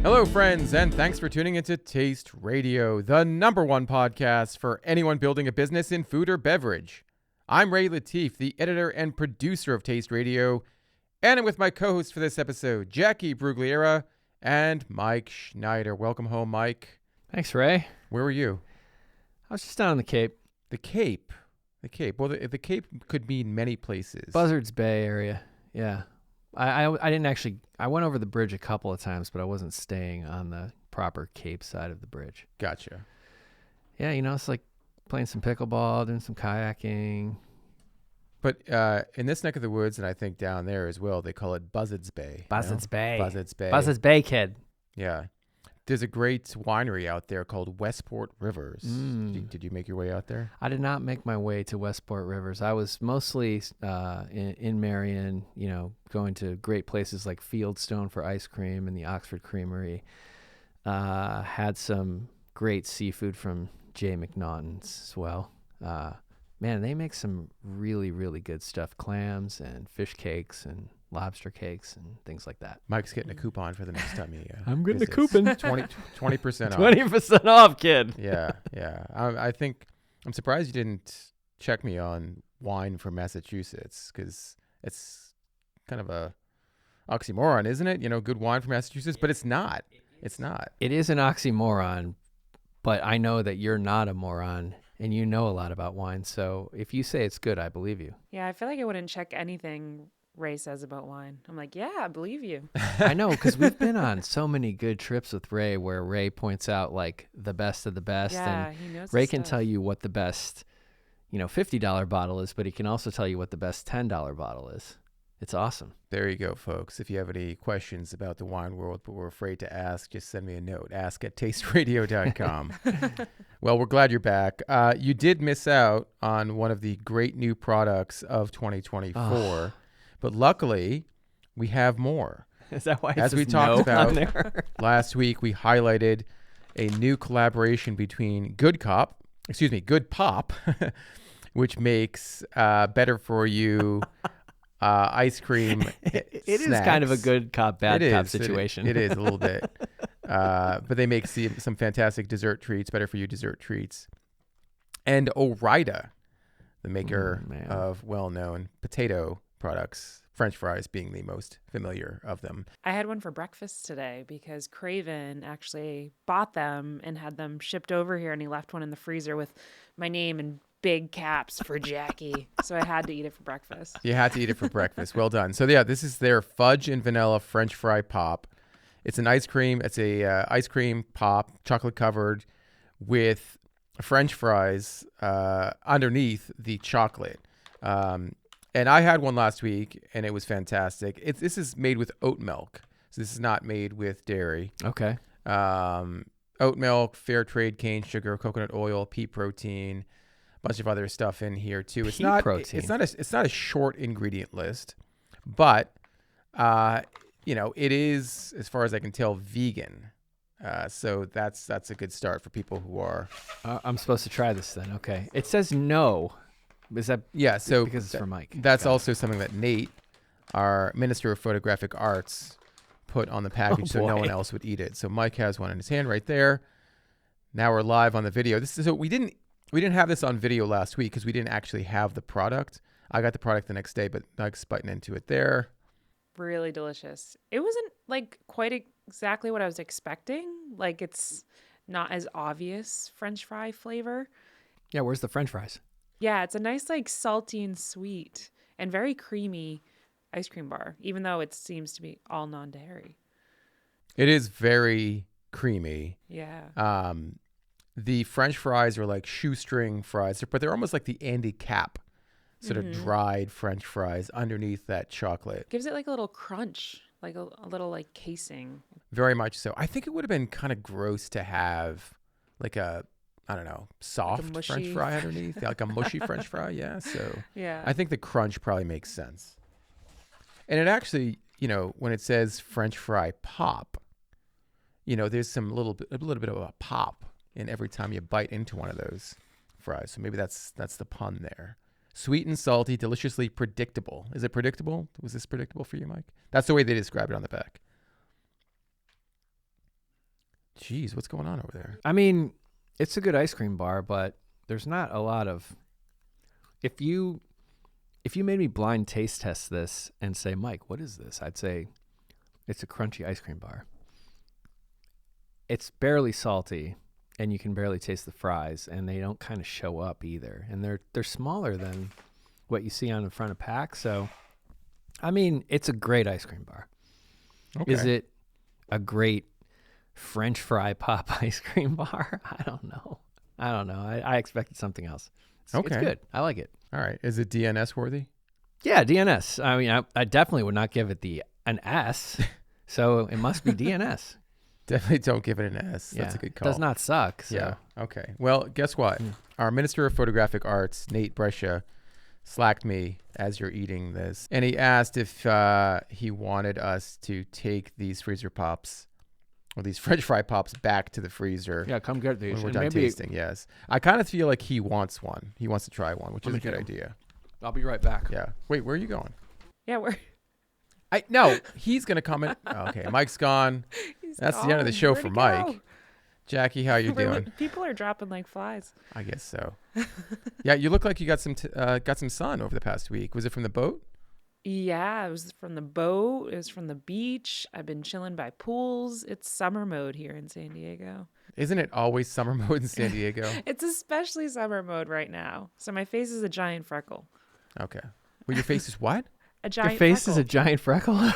Hello, friends, and thanks for tuning into Taste Radio, the #1 podcast for anyone building a business in food or beverage. I'm Ray Latif, the editor and producer of Taste Radio, and I'm with my co-host for this episode, Jacqui Brugliera and Mike Schneider. Welcome home, Mike. Thanks, Ray. Where were you? I was just down on the Cape. The Cape. The Cape. Well, the Cape could mean many places. Buzzards Bay area. Yeah. I didn't actually, I went over the bridge a couple of times, but I wasn't staying on the proper Cape side of the bridge. Gotcha. Yeah, you know, it's like playing some pickleball, doing some kayaking. But in this neck of the woods, and I think down there as well, they call it Buzzards Bay. Buzzards Bay. Buzzards Bay. Buzzards Bay, kid. Yeah. There's a great winery out there called Westport Rivers. Did you make your way out there? I did not make my way to Westport Rivers. I was mostly in Marion, you know, going to great places like Fieldstone for ice cream and the Oxford Creamery. Had some great seafood from J. McNaughton's as well. Man, they make some really, really good stuff. Clams and fish cakes and lobster cakes and things like that. Mike's getting a coupon for the next time he I'm getting visits. a coupon. 20% off. 20% off, kid. Yeah. I think I'm surprised you didn't check me on wine from Massachusetts, because it's kind of a oxymoron, isn't it? You know, good wine from Massachusetts, but it's not. It's not. It is an oxymoron, but I know that you're not a moron and you know a lot about wine. So if you say it's good, I believe you. Yeah, I feel like I wouldn't check anything Ray says about wine. I'm like, yeah, I believe you. I know, because we've been on so many good trips with Ray where Ray points out like the best of the best. Yeah, and he knows Ray his can stuff. tell you what the best, you know, $50 bottle is, but he can also tell you what the best $10 bottle is. It's awesome. There you go, folks. If you have any questions about the wine world but we're afraid to ask, just send me a note. ask@tasteradio.com. Well, we're glad you're back. You did miss out on one of the great new products of 2024, but luckily we have more. Is that why it As says we talked no about on there? last week, we highlighted a new collaboration between Good Pop, which makes better for you ice cream. It is kind of a good cop, bad cop situation. It is a little bit. But they make some fantastic dessert treats, better for you dessert treats. And Ore-Ida, the maker of well-known potato products, French fries being the most familiar of them. I had one for breakfast today because Craven actually bought them and had them shipped over here, and he left one in the freezer with my name in big caps for Jacqui. So I had to eat it for breakfast. You had to eat it for breakfast. Well done. So yeah, this is their fudge and vanilla French fry pop. It's an ice cream. It's a ice cream pop, chocolate covered, with French fries underneath the chocolate. And I had one last week, and it was fantastic. This is made with oat milk, so this is not made with dairy. Okay. Oat milk, fair trade cane sugar, coconut oil, pea protein, a bunch of other stuff in here too. It's not a short ingredient list, but you know, it is, as far as I can tell, vegan. So that's a good start for people who are. I'm supposed to try this then. Okay. It says no. Is that so because it's for Mike? That's also something that Nate, our Minister of Photographic Arts, put on the package so no one else would eat it. So Mike has one in his hand right there. Now we're live on the video. So we didn't have this on video last week because we didn't actually have the product. I got the product the next day, but Mike's biting into it there. Really delicious. It wasn't like quite exactly what I was expecting. Like, it's not as obvious French fry flavor. Yeah, where's the French fries? Yeah, it's a nice, like, salty and sweet and very creamy ice cream bar, even though it seems to be all non-dairy. It is very creamy. Yeah. The French fries are like shoestring fries, but they're almost like the Andy Cap, sort of dried French fries underneath that chocolate. Gives it like a little crunch, like a little like casing. Very much so. I think it would have been kind of gross to have like a, I don't know, soft like French fry underneath, like a mushy French fry. Yeah. So yeah, I think the crunch probably makes sense. And it actually, you know, when it says French fry pop, you know, there's a little bit of a pop in every time you bite into one of those fries. So maybe that's the pun there. Sweet and salty, deliciously predictable. Is it predictable? Was this predictable for you, Mike? That's the way they describe it on the back. Jeez, what's going on over there? I mean, it's a good ice cream bar, but there's not a lot of. If you made me blind taste test this and say, Mike, what is this? I'd say it's a crunchy ice cream bar. It's barely salty, and you can barely taste the fries, and they don't kind of show up either. And they're smaller than what you see on the front of pack. So, I mean, it's a great ice cream bar. Okay. Is it a great French fry pop ice cream bar? I don't know. I expected something else. It's good. I like it. All right. Is it DNS worthy? Yeah, DNS. I mean, I definitely would not give it an S, so it must be DNS. Definitely don't give it an S. That's a good call. Does not suck. So. Yeah. Okay. Well, guess what? Our Minister of Photographic Arts, Nate Brescia, slacked me as you're eating this. And he asked if he wanted us to take these freezer pops or these French fry pops back to the freezer. Yeah, come get these. When we're done tasting, yes. I kind of feel like he wants one. He wants to try one, which is a good idea. I'll be right back. Yeah. Wait, where are you going? Yeah, No, he's going to come in. Okay, Mike's gone. That's the end of the show for Mike. Jacqui, how you doing? People are dropping like flies. I guess so. Yeah, you look like you got some sun over the past week. Was it from the boat? Yeah, it was from the boat. It was from the beach. I've been chilling by pools. It's summer mode here in San Diego. Isn't it always summer mode in San Diego? It's especially summer mode right now. So my face is a giant freckle. Okay. Well, your face is what? A giant Your face freckle. is a giant freckle?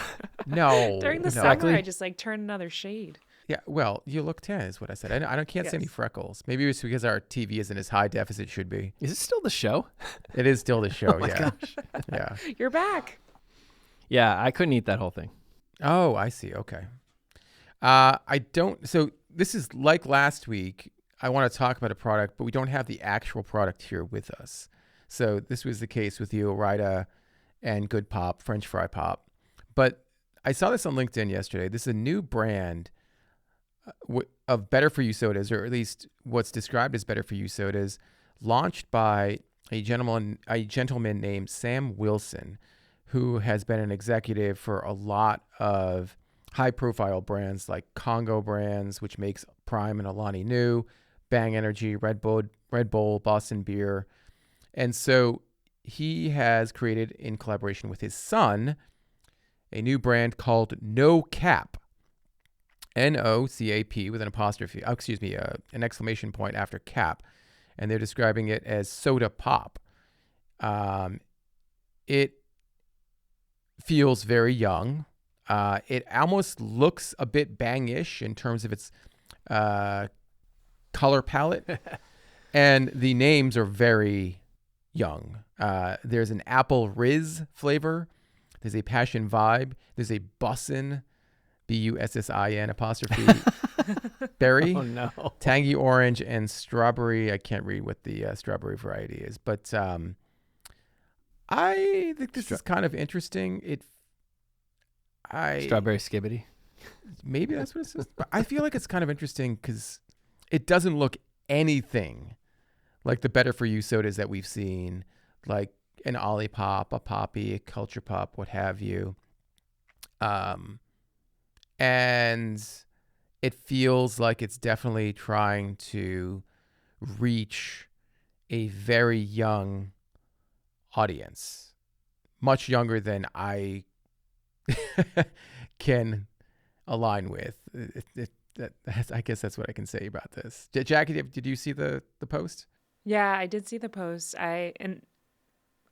No. During the summer, I just like turn another shade. Yeah, well, you look tan is what I said. I can't see any freckles. Maybe it's because our TV isn't as high def as it should be. Is it still the show? It is still the show, my yeah. gosh. Yeah. You're back. Yeah, I couldn't eat that whole thing. Oh, I see. Okay. So this is like last week. I want to talk about a product, but we don't have the actual product here with us. So this was the case with the Ore-Ida and Good Pop, French fry pop. But I saw this on LinkedIn yesterday. This is a new brand of better for you sodas, or at least what's described as better for you sodas, launched by a gentleman named Sam Wilson, who has been an executive for a lot of high-profile brands like Congo Brands, which makes Prime and Alani Nu, Bang Energy, Red Bull, Boston Beer. And so he has created, in collaboration with his son, a new brand called No Cap. NOCAP with an apostrophe, an exclamation point after cap. And they're describing it as soda pop. It feels very young. It almost looks a bit Bang-ish in terms of its color palette. And the names are very young. There's an apple Riz flavor. There's a passion vibe. There's a bussin, Bussin apostrophe berry. Oh, no. Tangy orange and strawberry. I can't read what the strawberry variety is, but I think this is kind of interesting. Strawberry skibbity. Maybe that's what it says. But I feel like it's kind of interesting because it doesn't look anything like the better for you sodas that we've seen, like an Olipop, a Poppy, a Culture Pop, what have you. And it feels like it's definitely trying to reach a very young audience, much younger than I can align with. I guess that's what I can say about this. Jacqui, did you see the post? Yeah, I did see the post.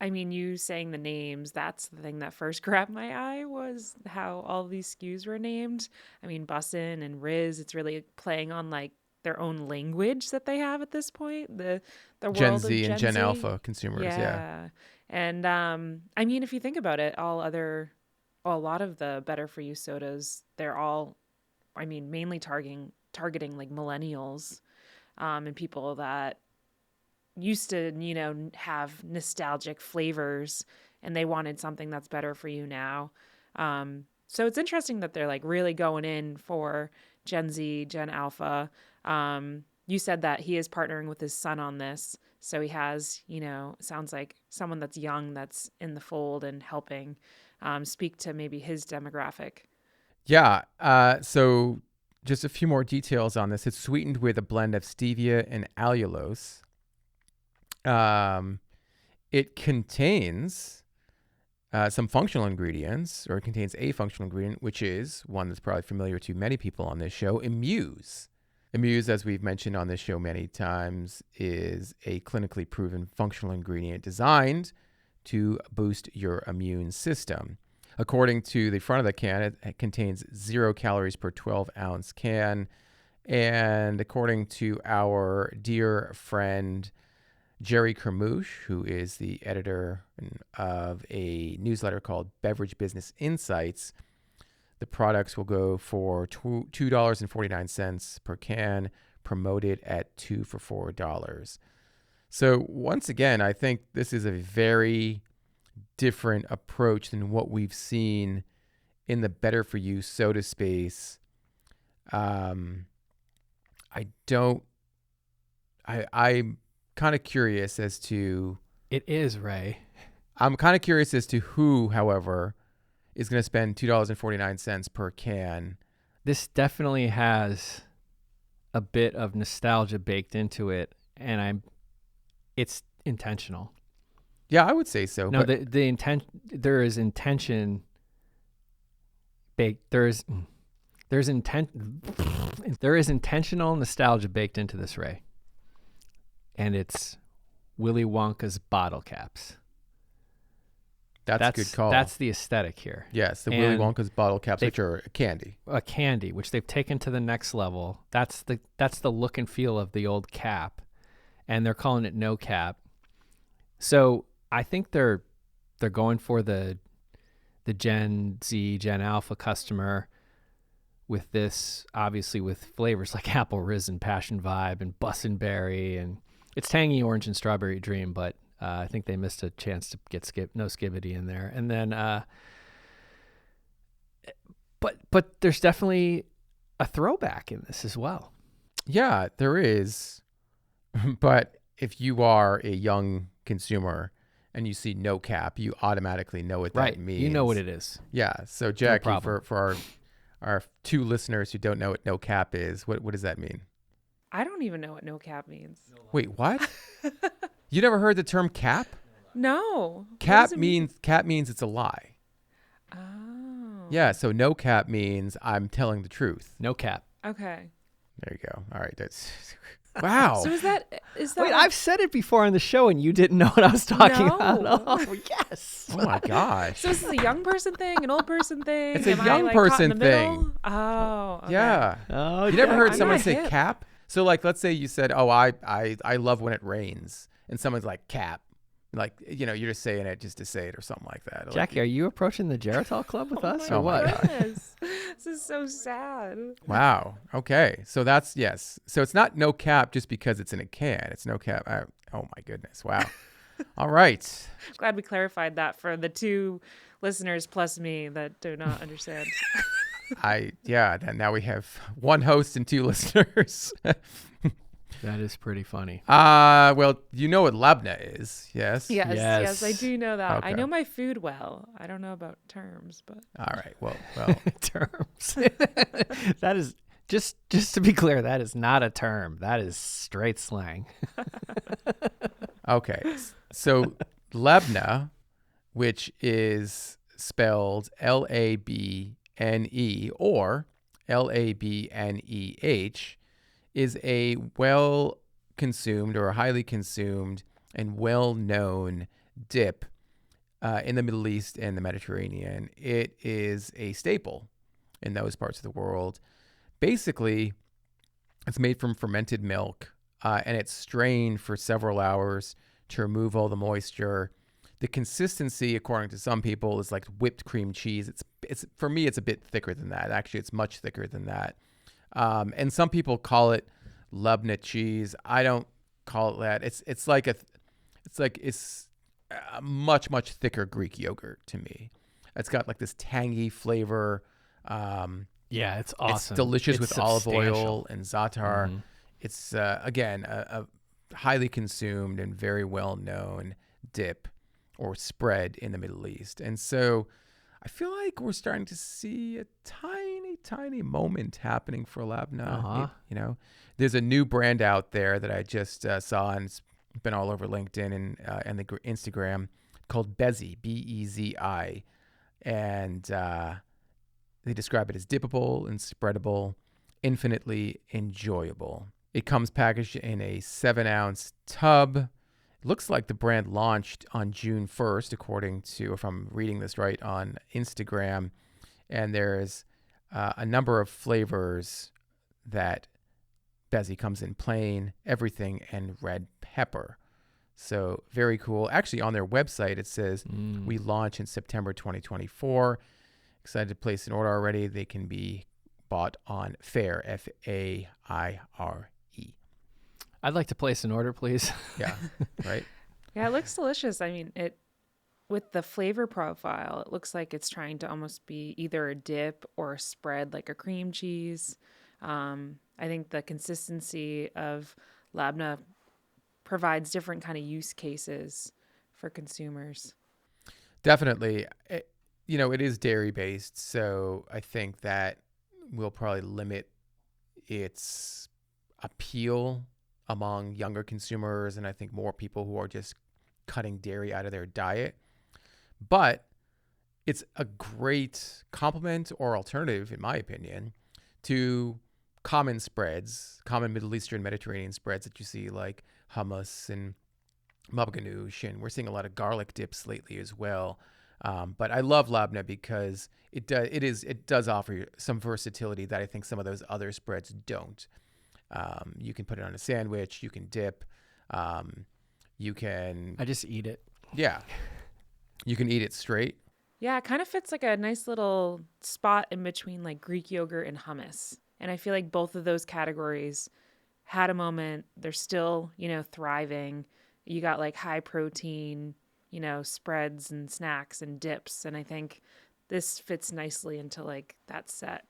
I mean, you saying the names, that's the thing that first grabbed my eye was how all these SKUs were named. I mean, Bussin and Riz, it's really playing on like their own language that they have at this point. The world Gen of Z and Gen Z. Alpha consumers, yeah. And I mean, if you think about it, a lot of the better for you sodas, they're all, I mean, mainly targeting like millennials and people that used to, have nostalgic flavors and they wanted something that's better for you now. So it's interesting that they're like really going in for Gen Z, Gen Alpha. You said that he is partnering with his son on this. So he has, sounds like someone that's young that's in the fold and helping speak to maybe his demographic. Yeah. So just a few more details on this. It's sweetened with a blend of stevia and allulose. It contains some functional ingredients, or it contains a functional ingredient, which is one that's probably familiar to many people on this show, Amuse. Amuse, as we've mentioned on this show many times, is a clinically proven functional ingredient designed to boost your immune system. According to the front of the can, it contains 0 calories per 12-ounce can. And according to our dear friend Jerry Kermouche, who is the editor of a newsletter called Beverage Business Insights, the products will go for $2.49 per can, promoted at 2 for $4. So once again, I think this is a very different approach than what we've seen in the better for you soda space. I'm kind of curious as to... It is, Ray. I'm kind of curious as to who, however, is going to spend $2.49 per can. This definitely has a bit of nostalgia baked into it, and it's intentional. Yeah, I would say so. No, the intent, there is intention baked. There is intentional nostalgia baked into this, Ray. And it's Willy Wonka's bottle caps. That's a good call. That's the aesthetic here. Yes, the Willy Wonka's bottle caps, which are a candy. A candy, which they've taken to the next level. That's the look and feel of the old cap, and they're calling it no cap. So I think they're going for the Gen Z, Gen Alpha customer with this, obviously with flavors like apple raisin, passion vibe, and bussin' berry, and it's tangy orange and strawberry dream, but I think they missed a chance to get no skibbity in there. And then, but there's definitely a throwback in this as well. Yeah, there is. But if you are a young consumer and you see no cap, you automatically know what that means. You know what it is. Yeah. So Jacqui, for our 2 listeners who don't know what no cap is, what does that mean? I don't even know what no cap means. Wait, what? You never heard the term cap? No. Cap means it's a lie. Oh. Yeah, so no cap means I'm telling the truth. No cap. Okay. There you go. All right, that's wow. So is that Wait, like... I've said it before on the show and you didn't know what I was talking No. about. Oh, yes. Oh my gosh. So this is a young person thing, an old person thing? It's a Am young I, caught person in the middle? thing. Oh. Okay. Yeah. Oh, You never heard I'm someone not say hip. cap? So like, let's say you said, "Oh, I love when it rains," and someone's like, "Cap," like you're just saying it just to say it or something like that. Jacqui, are you approaching the Geritol Club with us or Oh my what? Goodness. This is so sad. Wow. Okay. So that's yes. So it's not no cap just because it's in a can. It's no cap. Oh my goodness. Wow. All right. Glad we clarified that for the 2 listeners plus me that do not understand. Then now we have 1 host and 2 listeners. That is pretty funny. Well, you know what labneh is, yes? Yes, I do know that. Okay. I know my food well. I don't know about terms, but All right. Well. Terms. That is just to be clear, that is not a term. That is straight slang. Okay. So labneh, which is spelled LABNE or LABNEH, is a well-consumed or a highly consumed and well-known dip in the Middle East and the Mediterranean. It is a staple in those parts of the world. Basically, it's made from fermented milk, and it's strained for several hours to remove all the moisture. The consistency, according to some people, is like whipped cream cheese. It's for me, it's a bit thicker than that. Actually, it's much thicker than that. And some people call it labneh cheese. I don't call it that. It's a much thicker Greek yogurt to me. It's got like this tangy flavor. Yeah, it's awesome. It's delicious with olive oil and za'atar. Mm-hmm. It's again a highly consumed and very well known dip or spread in the Middle East. And so I feel like we're starting to see a tiny tiny moment happening for labneh. Uh-huh. There's a new brand out there that I just saw, and it's been all over LinkedIn and the Instagram, called Bezi, Bezi, and they describe it as dippable and spreadable, infinitely enjoyable. It comes packaged in a 7-ounce tub. It looks like the brand launched on June 1st, according to, if I'm reading this right, on Instagram. And there's a number of flavors that Bezi comes in: plain, everything, and red pepper. So very cool. Actually, on their website, it says we launch in September 2024. Excited to place an order already. They can be bought on Fair, Faire. I'd like to place an order, please. Yeah, right? Yeah, it looks delicious. I mean, with the flavor profile, it looks like it's trying to almost be either a dip or a spread, like a cream cheese. I think the consistency of labneh provides different kind of use cases for consumers. Definitely. It is dairy based, so I think that will probably limit its appeal among younger consumers, and I think more people who are just cutting dairy out of their diet. But it's a great complement or alternative, in my opinion, to common spreads, common Middle Eastern Mediterranean spreads that you see, like hummus and mabganoush, and we're seeing a lot of garlic dips lately as well. But I love labneh because it does offer some versatility that I think some of those other spreads don't. You can put it on a sandwich. You can dip. You can. I just eat it. Yeah. You can eat it straight. Yeah, it kind of fits like a nice little spot in between like Greek yogurt and hummus. And I feel like both of those categories had a moment. They're still, thriving. You got like high protein, spreads and snacks and dips. And I think this fits nicely into like that set.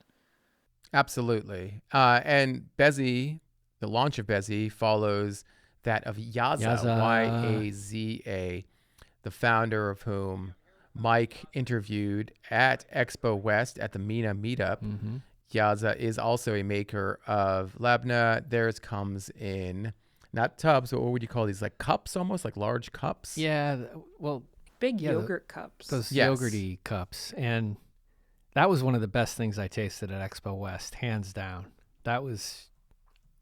Absolutely. And Bezi, the launch of Bezi follows that of Yaza, Yaza, the founder of whom Mike interviewed at Expo West at the MENA meetup. Mm-hmm. Yaza is also a maker of labneh. Theirs comes in not tubs, but what would you call these? Like cups, almost like large cups? Yeah. Well, big yogurt cups. Those yogurty cups. And that was one of the best things I tasted at Expo West, hands down. That was,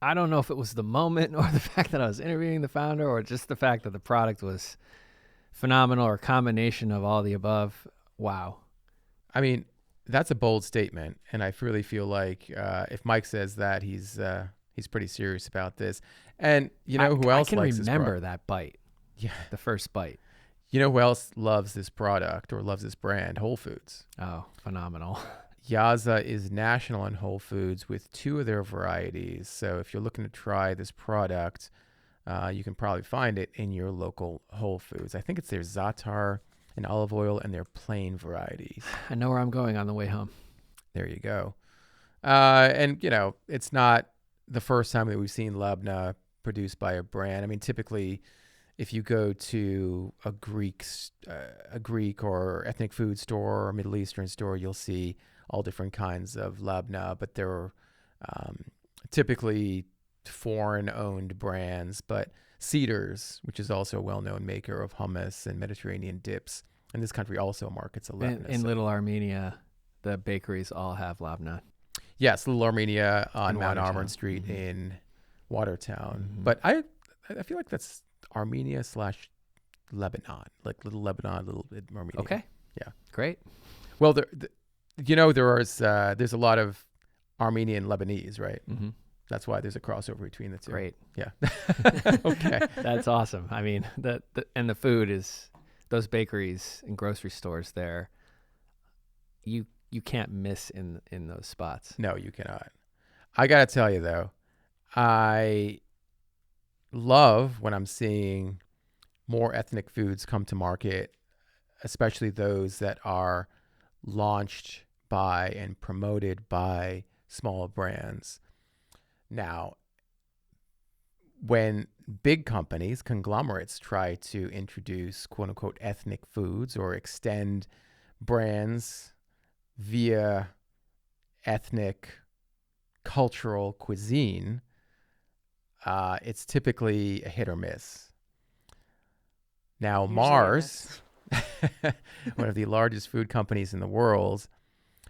I don't know if it was the moment or the fact that I was interviewing the founder or just the fact that the product was phenomenal or a combination of all the above. Wow. I mean, that's a bold statement. And I really feel like if Mike says that, he's pretty serious about this. And who else likes this product? I can remember that bite. Yeah. The first bite. You know who else loves this product or loves this brand? Whole Foods. Oh, phenomenal. Yaza is national on Whole Foods with 2 of their varieties. So if you're looking to try this product, you can probably find it in your local Whole Foods. I think it's their za'atar and olive oil and their plain varieties. I know where I'm going on the way home. There you go. And, it's not the first time that we've seen labneh produced by a brand. I mean, typically, if you go to a Greek or ethnic food store or Middle Eastern store, you'll see all different kinds of labneh, but they're typically foreign-owned brands. But Cedars, which is also a well-known maker of hummus and Mediterranean dips, in this country also markets a labneh. In Little Armenia, the bakeries all have labneh. Yes, Little Armenia on Mount Watertown. Auburn Street in Watertown. Mm-hmm. But I feel like that's Armenia/Lebanon, like Little Lebanon, Little Armenia. Okay. Yeah. Great. Well, there's a lot of Armenian Lebanese, right? Mm-hmm. That's why there's a crossover between the two. Great. Yeah. Okay. That's awesome. I mean, and the food is, those bakeries and grocery stores there, you can't miss in those spots. No, you cannot. I got to tell you, though, I love when I'm seeing more ethnic foods come to market, especially those that are launched by and promoted by small brands. Now, when big companies, conglomerates, try to introduce quote unquote ethnic foods or extend brands via ethnic cultural cuisine, it's typically a hit or miss. Now, Usually a Mars, one of the largest food companies in the world,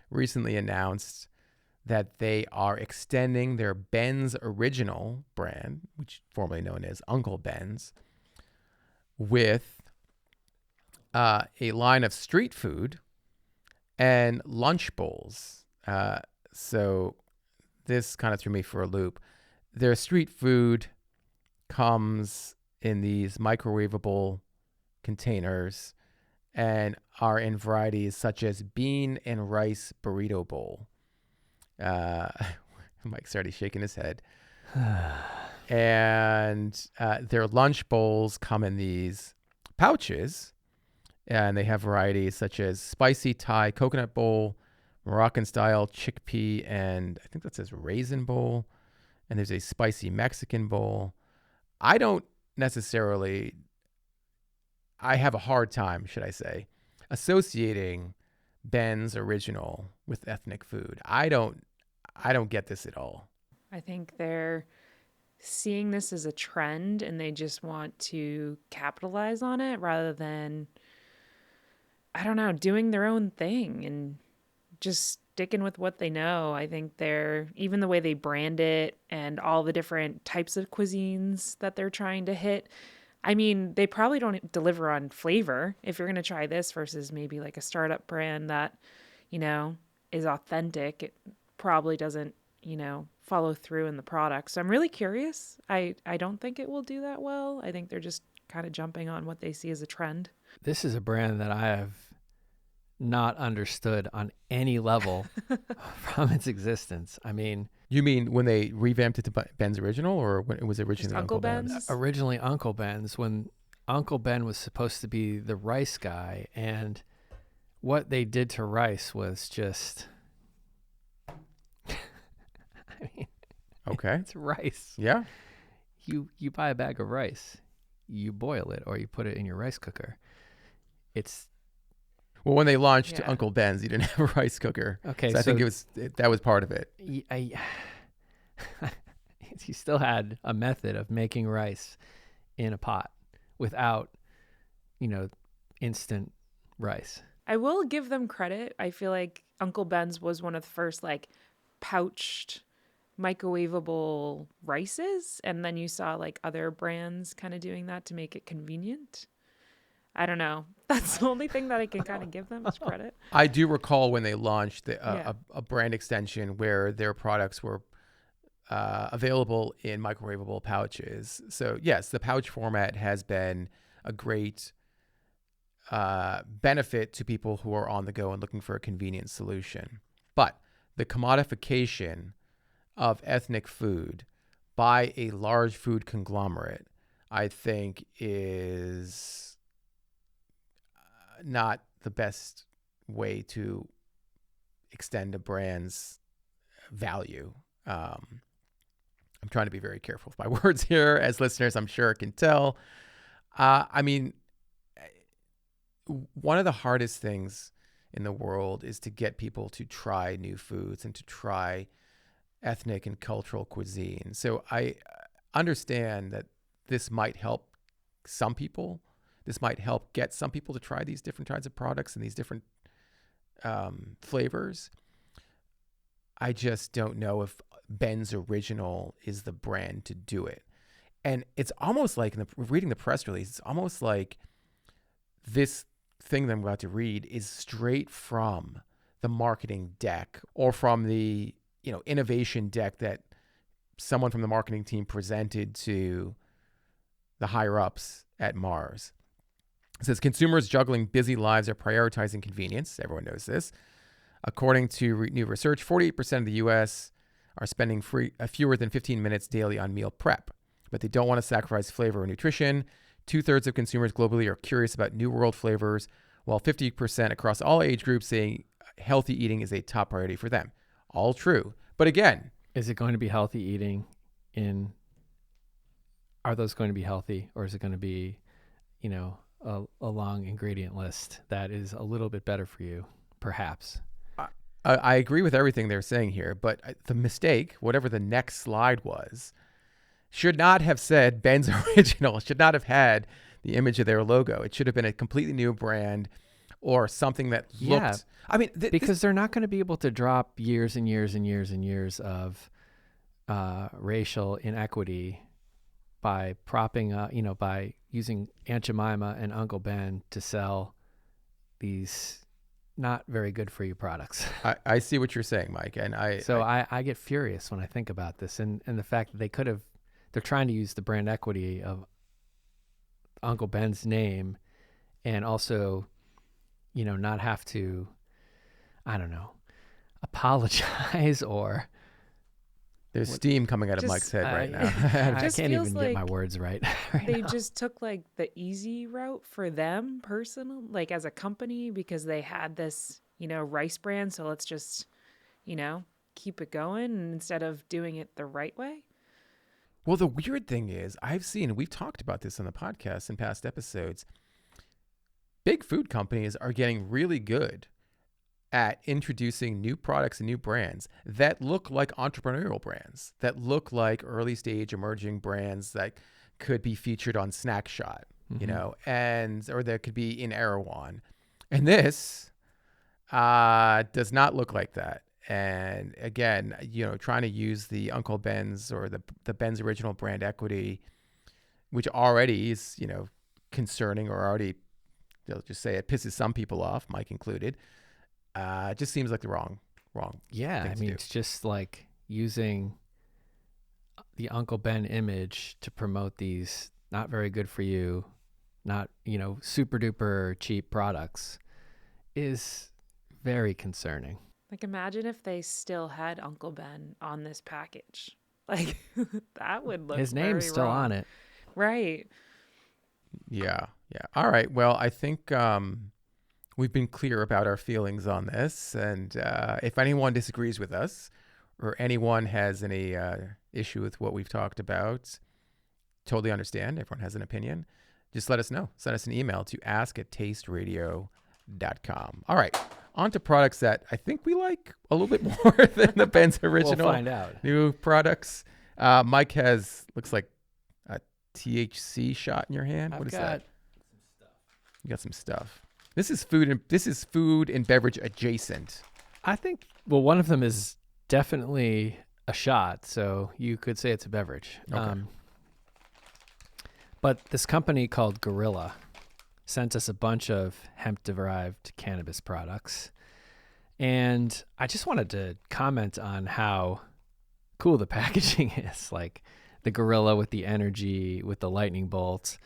recently announced that they are extending their Ben's Original brand, which formerly known as Uncle Ben's, with a line of street food and lunch bowls. So this kind of threw me for a loop. Their street food comes in these microwavable containers and are in varieties such as bean and rice burrito bowl. Mike's already shaking his head. And their lunch bowls come in these pouches, and they have varieties such as spicy Thai coconut bowl, Moroccan style chickpea, and I think that says raisin bowl. And there's a spicy Mexican bowl. I have a hard time, should I say, associating Ben's Original with ethnic food. I don't get this at all. I think they're seeing this as a trend and they just want to capitalize on it rather than, I don't know, doing their own thing and just sticking with what they know. I think even the way they brand it and all the different types of cuisines that they're trying to hit. I mean, they probably don't deliver on flavor if you're going to try this versus maybe like a startup brand that, is authentic. It probably doesn't, follow through in the product. So I'm really curious. I don't think it will do that well. I think they're just kind of jumping on what they see as a trend. This is a brand that I have not understood on any level from its existence. I mean, you mean when they revamped it to Ben's Original, or when it was originally Just Uncle Ben's? Originally Uncle Ben's, when Uncle Ben was supposed to be the rice guy, and what they did to rice was just, I mean, okay, it's rice. Yeah. You buy a bag of rice, you boil it, or you put it in your rice cooker. Well, when they launched Uncle Ben's, you didn't have a rice cooker. Okay, so I think that was part of it. You still had a method of making rice in a pot without, instant rice. I will give them credit. I feel like Uncle Ben's was one of the first pouched microwavable rices, and then you saw other brands kind of doing that to make it convenient. I don't know. That's the only thing that I can kind of give them as credit. I do recall when they launched a brand extension where their products were available in microwavable pouches. So yes, the pouch format has been a great benefit to people who are on the go and looking for a convenient solution. But the commodification of ethnic food by a large food conglomerate, I think, is not the best way to extend a brand's value. I'm trying to be very careful with my words here, as listeners, I'm sure, can tell. I mean, one of the hardest things in the world is to get people to try new foods and to try ethnic and cultural cuisine. So I understand that this might help some people. This might help get some people to try these different kinds of products and these different flavors. I just don't know if Ben's Original is the brand to do it. And it's almost like, reading the press release, it's almost like this thing that I'm about to read is straight from the marketing deck or from the innovation deck that someone from the marketing team presented to the higher ups at Mars. It says consumers juggling busy lives are prioritizing convenience. Everyone knows this. According to new research, 48% of the U.S. are spending fewer than 15 minutes daily on meal prep, but they don't want to sacrifice flavor or nutrition. 2/3 of consumers globally are curious about new world flavors, while 50% across all age groups say healthy eating is a top priority for them. All true. But again, is it going to be healthy eating are those going to be healthy, or is it going to be, a long ingredient list that is a little bit better for you, perhaps? I agree with everything they're saying here, but the mistake, whatever the next slide was, should not have said Ben's Original. Should not have had the image of their logo. It should have been a completely new brand or something that looked. Yeah, I mean, because they're not going to be able to drop years and years and years and years of racial inequity by propping up, by using Aunt Jemima and Uncle Ben to sell these not very good for you products. I see what you're saying, Mike, and I get furious when I think about this and the fact that they're trying to use the brand equity of Uncle Ben's name and also, not have to, I don't know, apologize or. There's steam coming out of Mike's head right now. I can't even get my words right. They just took like the easy route for them personal, like as a company, because they had this, rice brand. So let's just, keep it going instead of doing it the right way. Well, the weird thing is we've talked about this on the podcast in past episodes. Big food companies are getting really good at introducing new products and new brands that look like entrepreneurial brands, that look like early stage emerging brands that could be featured on Snack Shot, or that could be in Erewhon. And this does not look like that. And again, trying to use the Uncle Ben's or the Ben's Original brand equity, which already is, concerning, or already, they'll just say it pisses some people off, Mike included. It just seems like the wrong. Yeah, I mean, it's just like using the Uncle Ben image to promote these not very good for you, not, super duper cheap products is very concerning. Like, imagine if they still had Uncle Ben on this package. Like, that would look His name's still wrong. on it. Right. Yeah. All right. Well, I think we've been clear about our feelings on this. And if anyone disagrees with us or anyone has any issue with what we've talked about, totally understand. Everyone has an opinion. Just let us know. Send us an email to ask@tasteradio.com. All right. On to products that I think we like a little bit more than the Ben's Original. We'll find out. New products. Mike looks like a THC shot in your hand. What is that? You got some stuff. This is food and beverage adjacent. I think, one of them is definitely a shot, so you could say it's a beverage. Okay. But this company called Gorilla sent us a bunch of hemp-derived cannabis products. And I just wanted to comment on how cool the packaging is. Like the Gorilla with the energy, with the lightning bolts.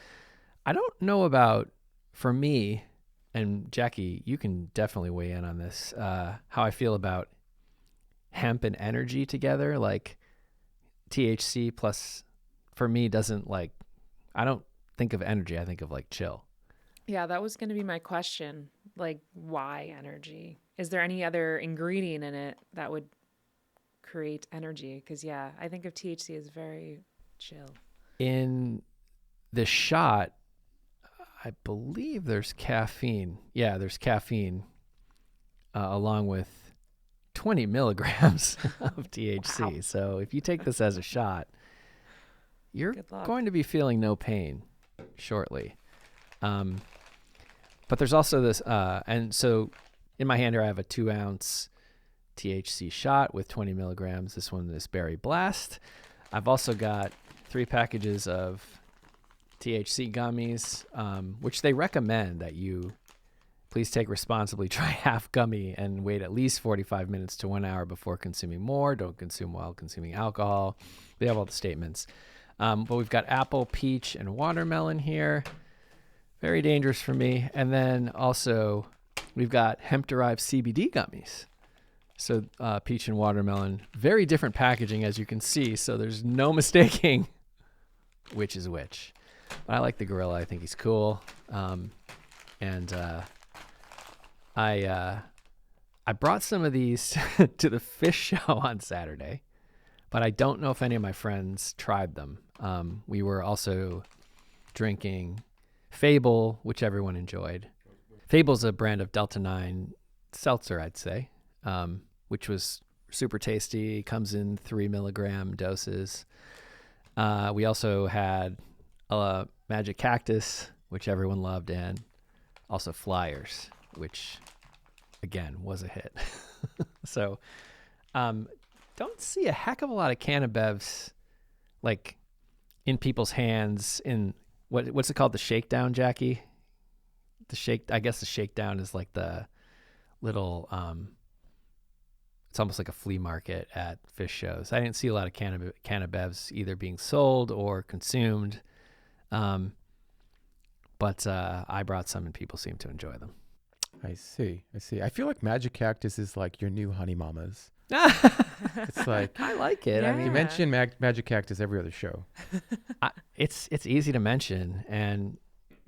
I don't know about, for me, and Jacqui, you can definitely weigh in on this, how I feel about hemp and energy together. Like THC plus, for me, doesn't like, I don't think of energy. I think of like chill. Yeah, that was going to be my question. Like, why energy? Is there any other ingredient in it that would create energy? Because, yeah, I think of THC as very chill. In the shot, I believe there's caffeine. Yeah, there's caffeine along with 20 milligrams of THC. Wow. So if you take this as a shot, you're going to be feeling no pain shortly. But there's also this, and so in my hand here, I have a 2-ounce THC shot with 20 milligrams. This one is Berry Blast. I've also got 3 packages of THC gummies, which they recommend that you please take responsibly. Try half gummy and wait at least 45 minutes to 1 hour before consuming more. Don't consume while consuming alcohol. They have all the statements. But we've got apple, peach, and watermelon here. Very dangerous for me. And then also we've got hemp-derived CBD gummies. So peach and watermelon, very different packaging as you can see. So there's no mistaking which is which. But I like the Gorilla. I think he's cool. And I brought some of these to the fish show on Saturday, but I don't know if any of my friends tried them. We were also drinking Fable, which everyone enjoyed. Fable's a brand of Delta 9 seltzer, I'd say. which was super tasty. Comes in 3 milligram doses. We also had Magic Cactus, which everyone loved, and also Flyers, which again was a hit. So don't see a heck of a lot of Cannabevs like in people's hands in what's it called, the shakedown, Jacqui? I guess the shakedown is like the little it's almost like a flea market at fish shows. I didn't see a lot of Cannabevs either being sold or consumed. But I brought some and people seem to enjoy them. I see. I feel like Magic Cactus is like your new Honey Mamas. It's like, I like it. I mean, you mention Magic Cactus every other show. It's easy to mention, and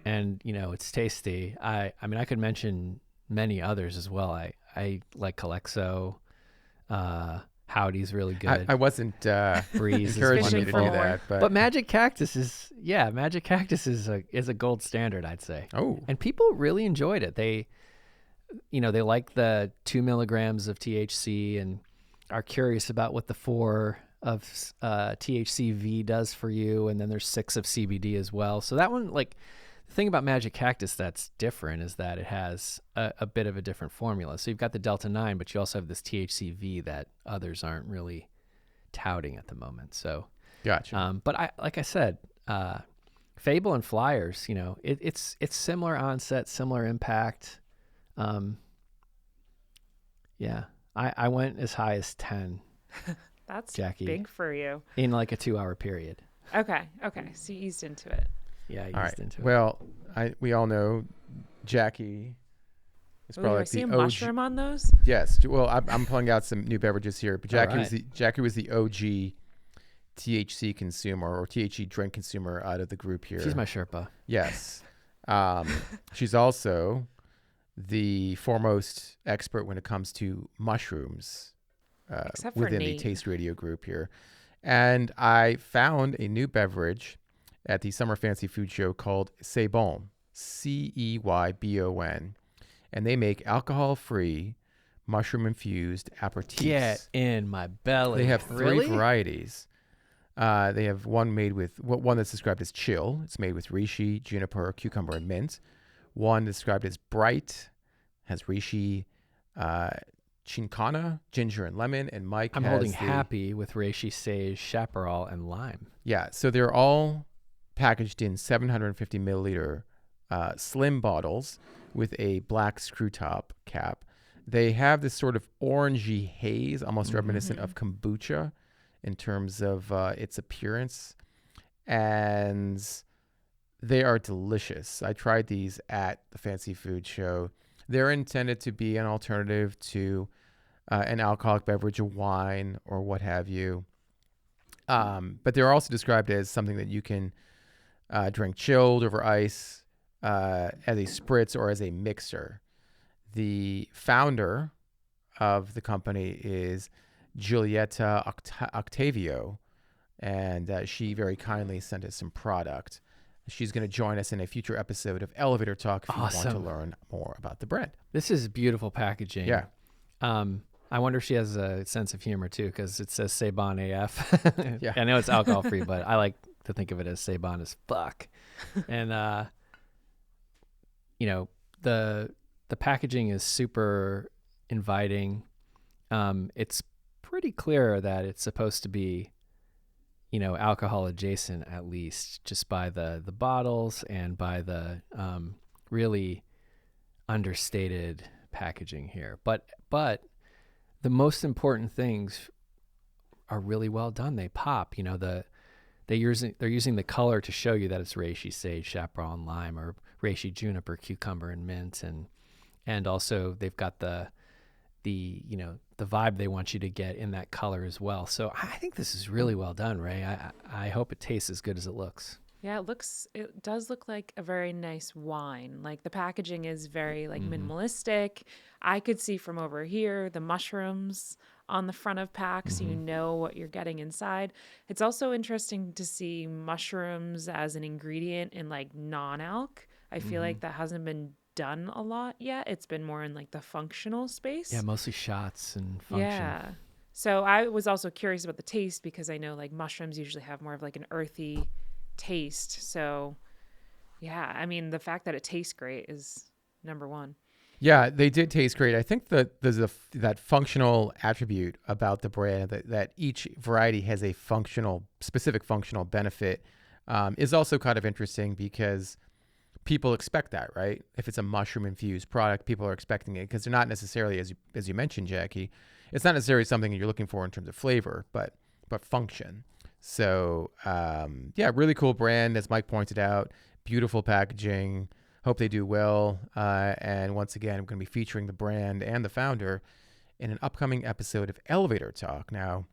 it's tasty. I mean, I could mention many others as well. I like Calexo. Howdy's really good. I wasn't Breeze encouraging you to do forward. that, but Magic Cactus is a gold standard, I'd say. Oh, And people really enjoyed it. They like the 2 milligrams of THC and are curious about what the 4 of THCV does for you. And then there's 6 of CBD as well. So that one, like, the thing about Magic Cactus that's different is that it has a bit of a different formula. So you've got the Delta 9, but you also have this THCV that others aren't really touting at the moment. So, gotcha. but like I said, Fable and Flyers, it's similar onset, similar impact. Yeah, I went as high as 10. That's Jacqui, big for you. in like a 2-hour period. Okay. So you eased into it. Yeah, I All used right. into it. Well, we all know Jacqui is Ooh, probably I like see the a OG. mushroom on those. Yes. Well, I'm pulling out some new beverages here, but Jacqui was the OG THC consumer or THC drink consumer out of the group here. She's my Sherpa. Yes. She's also the foremost expert when it comes to mushrooms Except for within the Nate. Taste Radio group here. And I found a new beverage at the Summer Fancy Food Show called Ceybon, Ceybon. And they make alcohol-free, mushroom-infused aperitifs. Get in my belly. They have 3 Really? varieties. They have one that's described as chill. It's made with reishi, juniper, cucumber, and mint. One described as bright, has reishi, chincana, ginger, and lemon. And Mike I'm has holding happy with reishi, sage, chaparral, and lime. Yeah, so they're all packaged in 750 milliliter slim bottles with a black screw top cap. They have this sort of orangey haze, almost reminiscent of kombucha in terms of its appearance. And they are delicious. I tried these at the Fancy Food Show. They're intended to be an alternative to an alcoholic beverage, a wine, or what have you. But they're also described as something that you can drink chilled over ice, as a spritz, or as a mixer. The founder of the company is Giulietta Octavio, and she very kindly sent us some product. She's going to join us in a future episode of Elevator Talk if you want to learn more about the brand. This is beautiful packaging. Yeah. I wonder if she has a sense of humor too, because it says Ceybon AF. Yeah. I know it's alcohol free, but I like to think of it as Ceybon as fuck. And the packaging is super inviting. It's pretty clear that it's supposed to be, alcohol adjacent, at least just by the bottles and by the really understated packaging here. But the most important things are really well done. They pop. They're using the color to show you that it's reishi, sage, chaparral, and lime, or reishi, juniper, cucumber, and mint, and also they've got the vibe they want you to get in that color as well. So I think this is really well done, Ray. I hope it tastes as good as it looks. Yeah, it does look like a very nice wine. Like the packaging is very minimalistic. I could see from over here the mushrooms on the front of packs, so you know what you're getting inside. It's also interesting to see mushrooms as an ingredient in like non-alc. I feel like that hasn't been done a lot yet. It's been more in like the functional space. Yeah, mostly shots and function. Yeah. So I was also curious about the taste because I know like mushrooms usually have more of like an earthy taste. So yeah, I mean, the fact that it tastes great is number one. Yeah, they did taste great. I think that there's that functional attribute about the brand that each variety has a specific functional benefit is also kind of interesting because people expect that, right? If it's a mushroom infused product, people are expecting it because they're not necessarily, as you mentioned, Jacqui, it's not necessarily something you're looking for in terms of flavor, but function. So yeah, really cool brand, as Mike pointed out. Beautiful packaging. Hope they do well. And once again, I'm going to be featuring the brand and the founder in an upcoming episode of Elevator Talk. Now,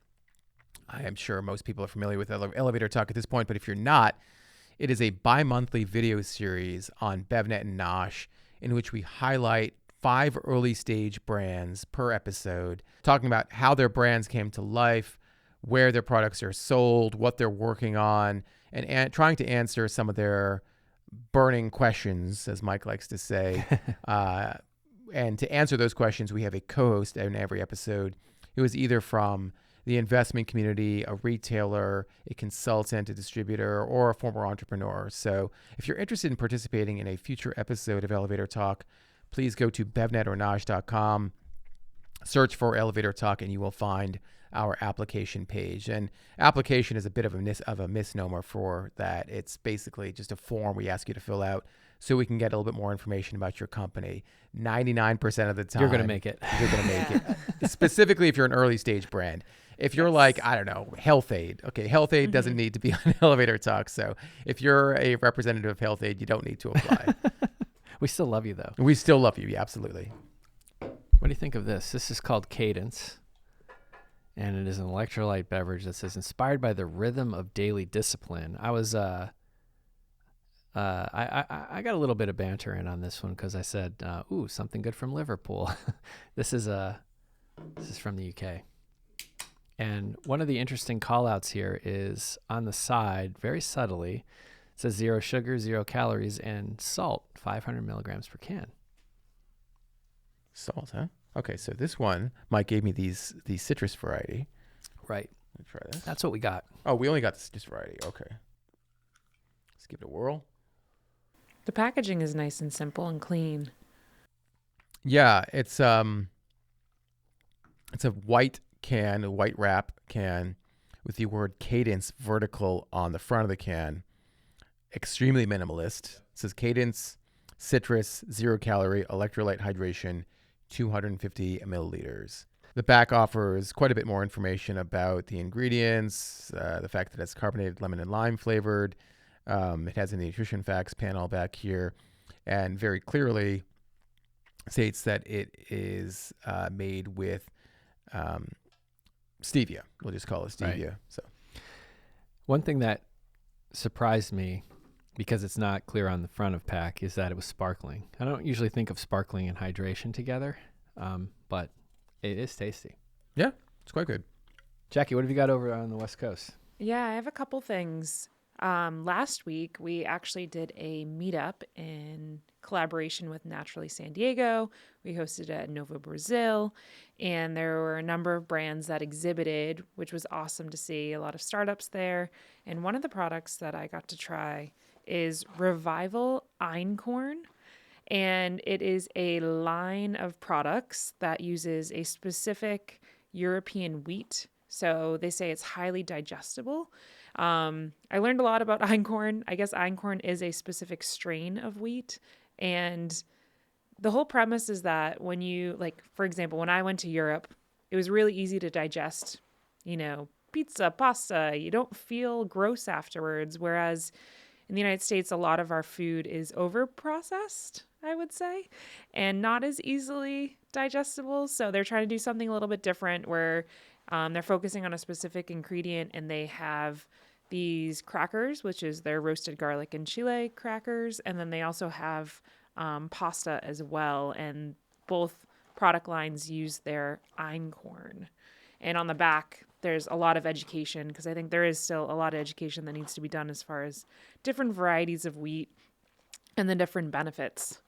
I am sure most people are familiar with Elevator Talk at this point, but if you're not, it is a bi-monthly video series on BevNet and Nosh in which we highlight 5 early stage brands per episode, talking about how their brands came to life, where their products are sold, what they're working on, and trying to answer some of their burning questions, as Mike likes to say. And to answer those questions, we have a co-host in every episode who is either from the investment community, a retailer, a consultant, a distributor, or a former entrepreneur. So if you're interested in participating in a future episode of Elevator Talk, please go to BevNET.com, search for Elevator Talk, and you will find our application page. And application is a bit of a misnomer for that. It's basically just a form we ask you to fill out so we can get a little bit more information about your company. 99% of the time, You're going to make it. You're going to make it. Specifically if you're an early stage brand. If you're like, I don't know, Health Aid. Okay, Health Aid doesn't need to be on Elevator Talk. So if you're a representative of Health Aid, you don't need to apply. We still love you, though. We still love you. Yeah, absolutely. What do you think of this? This is called Cadence, and it is an electrolyte beverage that says inspired by the rhythm of daily discipline. I was I got a little bit of banter in on this one because I said, "Ooh, something good from Liverpool." This is from the UK, and one of the interesting call-outs here is on the side, very subtly, it says 0 sugar, 0 calories, and salt, 500 milligrams per can. Salt, huh? Okay, so this one, Mike gave me the citrus variety. Right. Let me try this. That's what we got. Oh, we only got the citrus variety. Okay. Let's give it a whirl. The packaging is nice and simple and clean. Yeah, it's a white can, a white wrap can with the word Cadence vertical on the front of the can. Extremely minimalist. It says Cadence, citrus, 0 calorie, electrolyte hydration, 250 milliliters. The back offers quite a bit more information about the ingredients, the fact that it's carbonated lemon and lime flavored. It has a nutrition facts panel back here, and very clearly states that it is made with stevia. We'll just call it stevia. Right. So, one thing that surprised me, because it's not clear on the front of pack, is that it was sparkling. I don't usually think of sparkling and hydration together, but it is tasty. Yeah, it's quite good. Jacqui, what have you got over on the West Coast? Yeah, I have a couple things. Last week, we actually did a meetup in collaboration with Naturally San Diego. We hosted it at Novo Brazil, and there were a number of brands that exhibited, which was awesome to see. A lot of startups there. And one of the products that I got to try is Revival Einkorn. And it is a line of products that uses a specific European wheat. So they say it's highly digestible. I learned a lot about einkorn. I guess einkorn is a specific strain of wheat. And the whole premise is that when you, like, for example, when I went to Europe, it was really easy to digest, pizza, pasta. You don't feel gross afterwards. Whereas in the United States, a lot of our food is over-processed, I would say, and not as easily digestible. So they're trying to do something a little bit different where they're focusing on a specific ingredient, and they have these crackers, which is their roasted garlic and chile crackers. And then they also have pasta as well. And both product lines use their einkorn. And on the back, there's a lot of education, because I think there is still a lot of education that needs to be done as far as different varieties of wheat and the different benefits.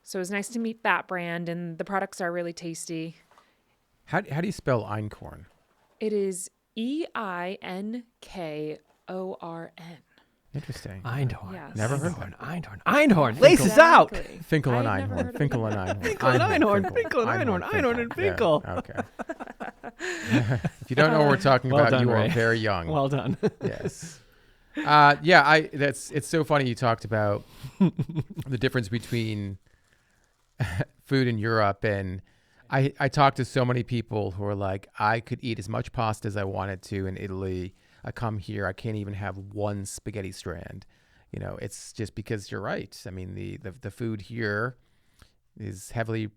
So it was nice to meet that brand, and the products are really tasty. How do you spell einkorn? It is Einkorn. Interesting. Einhorn. Yes. Never heard Einhorn. Lace us out. Exactly. Finkel and I've never Einhorn. heard of Finkel it. and Einhorn. Finkel and Einhorn. Finkel. Finkel and Einhorn. Einhorn and Finkel. Yeah, okay. If you don't know what we're talking Well about, done, you Ray. are very young. Well done. Yes. It's so funny you talked about the difference between food in Europe, and I talked to so many people who are like, I could eat as much pasta as I wanted to in Italy. I come here, I can't even have one spaghetti strand. You know, it's just because you're right. I mean, the food here is heavily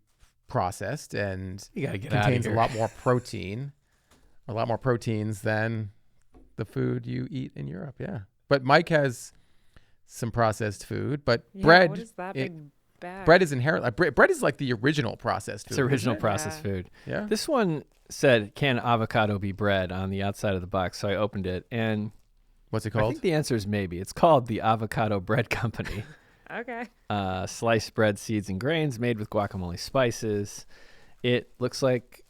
processed and You gotta get out of contains a here. lot more proteins than the food you eat in Europe. Yeah. But Mike has some processed food, but Yeah, bread. What is that big bag? Bread is inherently bread is like the original processed food. It's original it? processed Yeah. food. Yeah. This one said, "Can avocado be bread?" on the outside of the box. So I opened it, and What's it I called? think the answer is maybe. It's called the Avocado Bread Company. Okay. Sliced bread, seeds, and grains made with guacamole spices. It looks like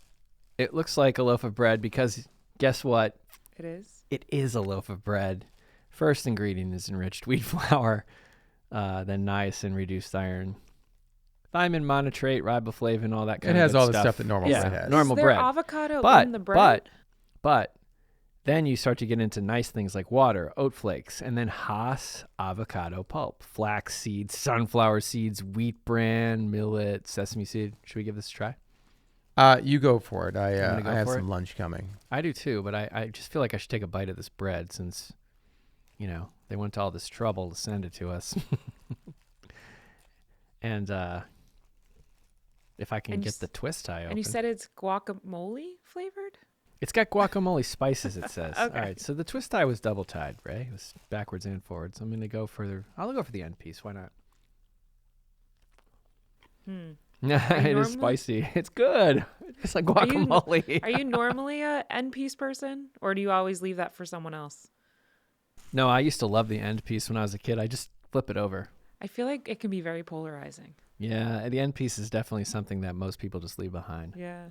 a loaf of bread because guess what? It is. It is a loaf of bread. First ingredient is enriched wheat flour, then niacin, reduced iron, thiamine, monotrate, riboflavin, all that kind It of has good all the stuff. stuff that normal Yeah, bread has. normal is there bread. avocado But in the bread? but then you start to get into nice things like water, oat flakes, and then Haas avocado pulp, flax seeds, sunflower seeds, wheat bran, millet, sesame seed. Should we give this a try? You go for it. I gonna go have for some it? lunch coming. I do too, but I just feel like I should take a bite of this bread since, they went to all this trouble to send it to us. And if I can And get the twist tie open. And you said it's guacamole flavored? It's got guacamole spices, it says. Okay. All right, so the twist tie was double tied, Ray. It was backwards and forwards. I'm going to go further. I'll go for the end piece. Why not? It is spicy. It's good. It's like guacamole. Are you normally a end piece person, or do you always leave that for someone else? No, I used to love the end piece when I was a kid. I just flip it over. I feel like it can be very polarizing. Yeah, the end piece is definitely something that most people just leave behind. Yeah.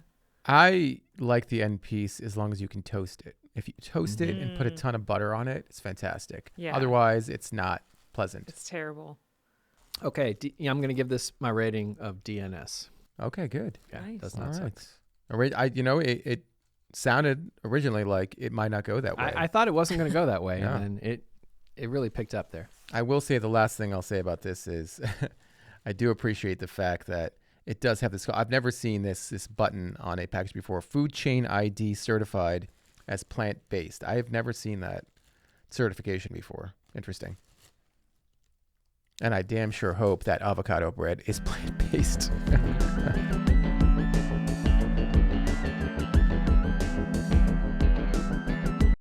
I like the end piece as long as you can toast it. If you toast it and put a ton of butter on it, it's fantastic. Yeah. Otherwise, it's not pleasant. It's terrible. Okay, I'm going to give this my rating of DNS. Okay, good. Yeah, Nice. does All not suck. right. It sounded originally like it might not go that way. I thought it wasn't going to go that way, Yeah. and then it really picked up there. I will say the last thing I'll say about this is I do appreciate the fact that it does have this. I've never seen this button on a package before. Food Chain ID certified as plant-based. I have never seen that certification before. Interesting. And I damn sure hope that avocado bread is plant-based.